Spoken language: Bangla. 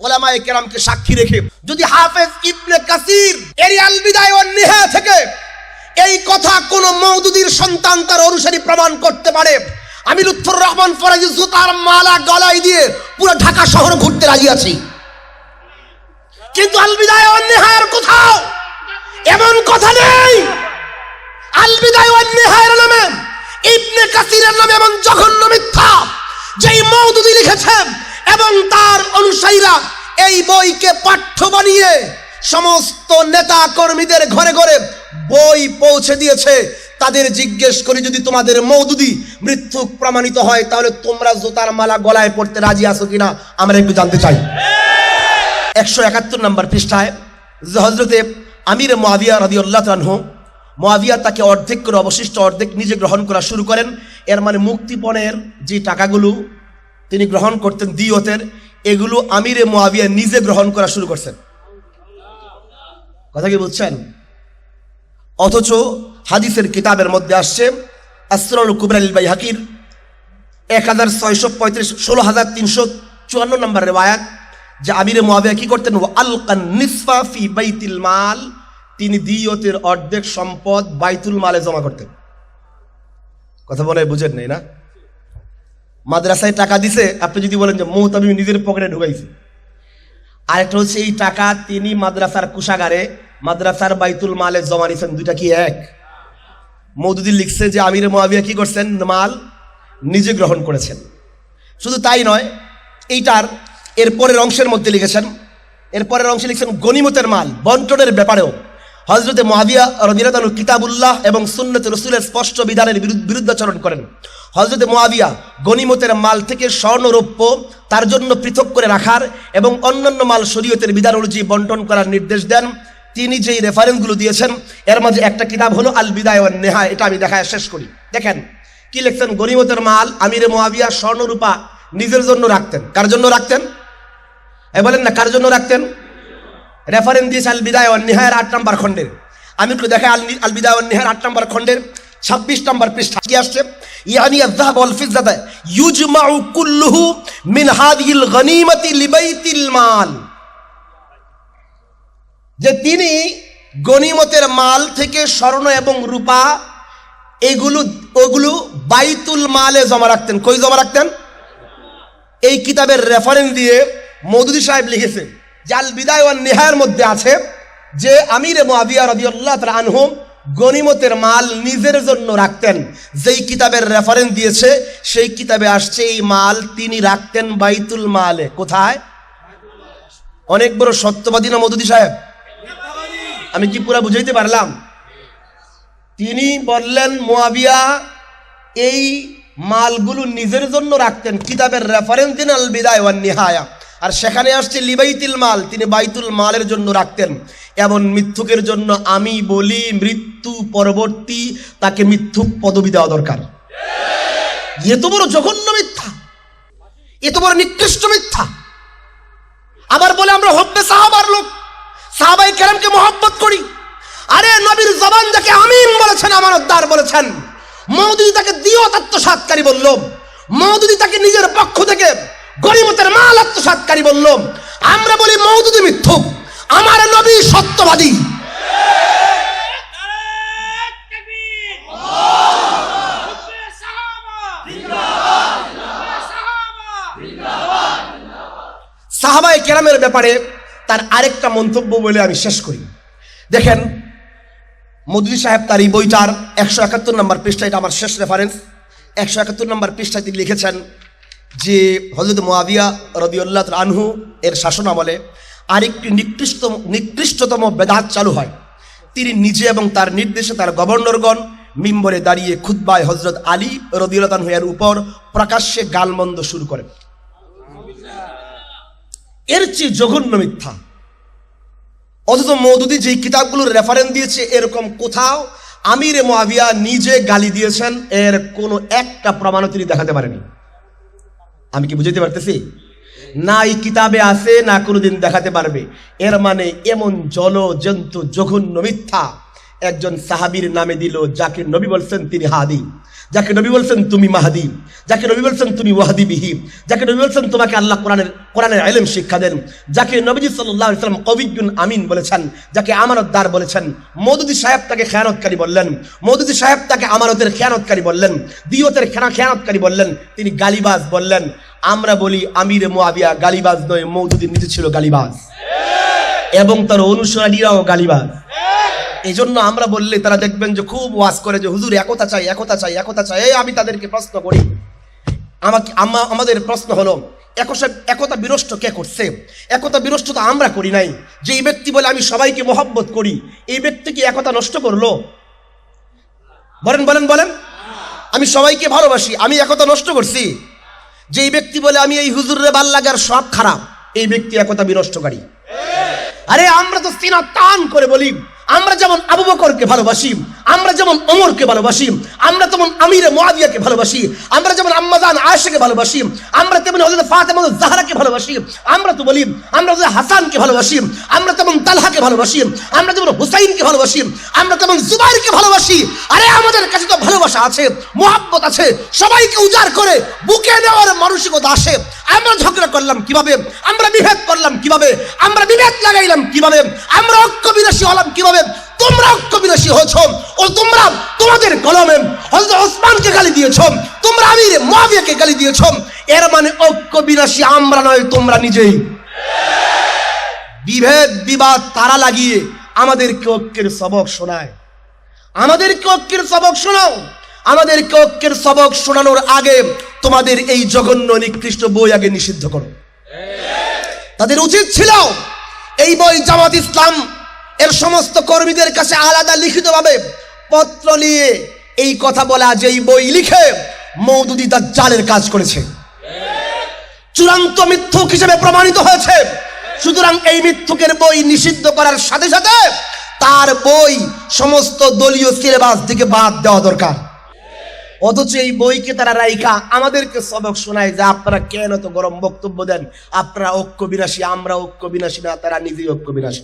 উলামায়ে কেরামকে সাক্ষী রেখে যদি হাফেজ ইবনে কাসির এর আল বিদায়া ওয়ান নিহায়া থেকে এই কথা কোন মওদুদীর সন্তান তার অনুসারী প্রমাণ করতে পারে, আমি লুৎফুর রহমান ফরাজি জুতার মালা গলায় দিয়ে পুরো ঢাকা শহর ঘুরতে রাজি আছি। কিন্তু আল বিদায়া ওয়ান নিহায়ার কোথাও এমন কথা নেই। আল বিদায়া ওয়ান নিহায়ার নামে ইবনে কাসিরের নামে এমন জঘন্য মিথ্যা যেই মওদুদী লিখেছেন এবং তার অনুসারীরা এই বইকে পাঠ্য বানিয়ে সমস্ত নেতা কর্মীদের ঘরে ঘরে বই পৌঁছে দিয়েছে। তাদের জিজ্ঞেস করি, যদি তোমাদের মওদুদী মৃত্যু প্রমাণিত হয় তাহলে তোমরা জুতার মালা গলায় পড়তে রাজি আছো কিনা আমরা একটু জানতে চাই। 171 নম্বর পৃষ্ঠায় হযরতে আমির মুআবিয়া রাদিয়াল্লাহু আনহু, মুআবিয়া তাকে অর্ধেক করে অবশিষ্ট অর্ধেক নিজে গ্রহণ করা শুরু করেন। এর মানে মুক্তিপণের যে টাকাগুলো তিনি গ্রহণ করতেন দিয়তের, এগুলো আমিরে মুআবিয়া নিজে গ্রহণ করা শুরু করছেন। কথা কি বুঝছেন? অথচ হাদিসের কিতাবের মধ্যে আসছে আসরারুল কুবরা লিল বাইহাকির 1635 16354 নম্বর রিওয়ায়াত যে আমিরে মুআবিয়া কি করতেন, আলকান নিসফা ফি বাইতুল মাল, তিনি দিয়তের অর্ধেক সম্পদ বাইতুল মালে জমা করতেন। কথা বলে বুঝেন নাই না? মাদ্রাসায় টাকা দিছে, আপনি যদি বলেন যে মুহতামিম নিজের পকেটে ঢুকাইছে, আরেকটা হচ্ছে এই টাকা তিনি মাদ্রাসার কোষাগারে মাদ্রাসার বাইতুল মালে জমা নিছেন, দুইটা কি এক? মওদুদী লিখছে যে আমিরে মুআবিয়া কি করছেন, মাল নিজে গ্রহণ করেছেন। শুধু তাই নয়, এইটার এরপরের অংশের মধ্যে লিখেছেন, এরপরের অংশে লিখছেন গনিমতের মাল বন্টনের ব্যাপারেও হযরতে মুআবিয়া রাদিয়াল্লাহু আনহু কিতাবুল্লাহ এবং সুন্নাত রাসূলের স্পষ্ট বিধানের বিরুদ্ধাচরণ করেন। হযরতে মুআবিয়া গনিমতের মাল থেকে স্বর্ণ রৌপ্য তার জন্য পৃথক করে রাখার এবং অন্যান্য মাল শরীয়তের বিধান অনুযায়ী বন্টন করার নির্দেশ দেন। তিনি যেই রেফারেন্সগুলো দিয়েছেন এর মাঝে একটা কিতাব হলো আল বিদায়া ওয়ান নিহায়া। এটা আমি দেখায় শেষ করি। দেখেন কি লিখছেন, গনিমতের মাল আমিরে মুআবিয়া স্বর্ণ রূপা নিজের জন্য রাখতেন। কার জন্য রাখতেন? বলেন না, কার জন্য রাখতেন? রেফারেন্স দিয়েছে আল বিদায়া ওয়ান নিহায়ার 8 নম্বর খণ্ডের। আমি একটু দেখাই আল বিদায়া ওয়ান নিহায়ার 8 নম্বর খণ্ডের 26 নম্বর পৃষ্ঠা কি আসছে, ইয়ানি আয-যাহাব ওয়াল ফিজ্জাতা ইউজমাউ কুল্লুহু মিন হাযিহিল গনিমাতি লিবাইতিল মাল, যে তিনি গনিমতের মাল থেকে স্বর্ণ এবং রূপা ওগুলো বাইতুল মালে জমা রাখতেন। কই জমা রাখতেন? এই কিতাবের রেফারেন্স দিয়ে মওদুদী সাহেব লিখেছে যে আল বিদায়া ওয়ান নিহায়ার মধ্যে আছে যে আমিরে মুআবিয়া রাদিয়াল্লাহু তাআলা আনহু গনিমতের মাল নিজের জন্য রাখতেন। যেই কিতাবের রেফারেন্স দিয়েছে সেই কিতাবে আসছে এই মাল তিনি রাখতেন বাইতুল মালে। কোথায়? অনেক বড় সত্যবাদী না মওদুদী সাহেব? আমি কি পুরা বুঝাইতে পারলাম? তিনি বললেন মুআবিয়া এই মালগুলো নিজের জন্য রাখতেন, কিতাবের রেফারেন্স দিন আল বিদায়া ওয়ান নিহায়া, আর সেখানে আসছে লিবাইতুল মাল, তিনি বাইতুল মালের জন্য রাখতেন। এমন মিথ্যুকের জন্য আমি বলি মৃত্যু পরবর্তী তাকে মিথ্যুক পদবি দেওয়া দরকার। এত বড় জঘন্য মিথ্যা, এত বড় নিকৃষ্ট মিথ্যা। আবার বলে আমরা হব্বে সাহাবার লোক, সাহাবায়ে কেরামকে মহব্বত করি। আরে নবীর জবান যাকে আমিন বলেছেন, আমানতদার বলেছেন, মওদুদী তাকে দিয়ত আত্মসাৎকারী বলল, মওদুদী তাকে নিজের পক্ষ থেকে গনিমতের মাল আত্মসাৎকারী বলল। আমরা বলি মওদুদী মিথ্যুক, আমার নবী সত্যবাদী। সাহাবায়ে কেরামের ব্যাপারে তার আরেকটা মন্তব্য বলে আমি শেষ করি। দেখেন মওদুদী সাহেব তার এই বইটার 171 নম্বর পৃষ্ঠা, এটা আমার শেষ রেফারেন্স, 171 নম্বর পৃষ্ঠায় তিনি লিখেছেন যে হযরত মুআবিয়া রাদিয়াল্লাহু তাআলা আনহু এর শাসনামলে আরেকটি নিকৃষ্টতম বেদাত চালু হয়। তিনি নিজে এবং তার নির্দেশে তার গভর্নরগণ মিম্বরে দাঁড়িয়ে খুতবায় হযরত আলী রাদিয়াল্লাহু আনহু এর উপর প্রকাশ্যে গালমন্দ শুরু করেন। এর চেয়ে জঘন্য মিথ্যা। অথচ মওদুদী যেই কিতাবগুলোর রেফারেন্স দিয়েছে এরকম কোথাও আমিরে মুআবিয়া নিজে গালি দিয়েছেন এর কোনো একটা প্রমাণও তিনি দেখাতে পারেনি। আমি কি বুঝাইতে পারতেছি? না এই কিতাবে আছে, না কোনোদিন দেখাতে পারবে। এর মানে এমন জলজন্তু জঘন্য মিথ্যা একজন সাহাবীর নামে দিল যাকে নবী বলছেন তিনি হাদি, যাকে নবী বলছেন তুমি মাহদি, যাকে নবী বলছেন তুমি ওয়াহদি বিহি, যাকে নবী বলছেন তোমাকে আল্লাহ কোরআনের ইলম শিক্ষা দেন, যাকে নবীজি সাল্লাল্লাহু আলাইহি ওয়াসাল্লাম কবিয়্যুন আমিন বলেছেন, যাকে আমানতদার বলেছেন। মওদুদী সাহেব তাকে খেয়ানতকারী বললেন, মওদুদী সাহেব তাকে আমানতের খেয়ানতকারী বললেন, দিয়তের খেয়ানতকারী বললেন, তিনি গালিবাজ বললেন। আমরা বলি আমিরে মুআবিয়া গালিবাজ নয়, মওদুদী নিজে ছিল গালিবাজ এবং তার অনুসারীরাও গালিবাজ। এই জন্য আমরা বললে তারা দেখবেন যে খুব ওয়াজ করে যে হুজুর একতা চাই, একতা চাই, একতা চাই। এই আমি তাদেরকে প্রশ্ন করি, আমাদের প্রশ্ন হলো একতা বিনষ্ট কে করছে? একতা বিনষ্ট তো আমরা করি নাই। যে এই ব্যক্তি বলে আমি সবাইকে মহব্বত করি, এই ব্যক্তি কি একতা নষ্ট করলো? বলেন বলেন বলেন। আমি সবাইকে ভালোবাসি, আমি একতা নষ্ট করছি? যে এই ব্যক্তি বলে আমি এই হুজুরের ভাল লাগার সব খারাপ, এই ব্যক্তি একতা বিনষ্টকারী। আরে আমরা তো সিনা টান করে বলি, আমরা যেমন আবু বকরকে ভালোবাসি, আমরা যেমন ওমরকে ভালোবাসি, আমরা তেমন আমিরে মুআবিয়াকে ভালোবাসি, আমরা যেমন আম্মাজান আয়েশাকে ভালোবাসি, আমরা তেমন হযরত ফাতেমা জাহরাকে ভালোবাসি, আমরা তো বলি আমরা হযরত হাসানকে ভালোবাসি, আমরা তেমন তালহাকে ভালোবাসি, আমরা যেমন হুসাইনকে ভালোবাসি, আমরা তেমন জুবাইরকে ভালোবাসি। আরে আমাদের কাছে তো ভালোবাসা আছে, মুহাব্বত আছে, সবাইকে উজাড় করে বুকে নেওয়ার মানসিকতা আসে। আমরা ঝগড়া করলাম কিভাবে, আমরা বিভেদ করলাম কিভাবে, আমরা বিভেদ লাগাইলাম কিভাবে, আমরা ঐক্য বিনাশী হলাম কিভাবে? তোমরা ঐক্য বিনাশী হয়েছ ও তোমরা তোমাদের কলমে হযরত ওসমানকে গালি দিয়েছ, তোমরা আমির মুআবিয়াকে গালি দিয়েছ। এর মানে ঐক্য বিনাশী আমরা নয়, তোমরা নিজেই। বিভেদ বিবাদ তারা লাগিয়ে আমাদেরকে ঐক্যের সবক শোনায়, আমাদেরকে ঐক্যের সবক শোনাও। আমাদেরকে ঐক্যের সবক শোনানোর আগে তোমাদের এই জঘন্য নিকৃষ্ট বই আগে নিষিদ্ধ করো। তাদের উচিত ছিল এই বই জামাত ইসলাম এর সমস্ত কর্মীদের কাছে আলাদা লিখিতভাবে পত্র নিয়ে এই কথা বলা যে এই বই লিখে মওদুদী দাজ্জালের কাজ করেছে, চূড়ান্ত মিথ্যুক হিসেবে প্রমাণিত হয়েছে। সুতরাং এই মিথ্যুকের বই নিষিদ্ধ করার সাথে সাথে তার বই সমস্ত দলীয় সিলেবাস থেকে বাদ দেওয়া দরকার। অথচ এই বইকে তারা রাইখা আমাদেরকে সবক শোনায় যে আপনারা কেন তো গরম বক্তব্য দেন, আপনারা ঐক্য বিনাশী, আমরা ঐক্য বিনাশী না, তারা নিজেই ঐক্য বিনাশী।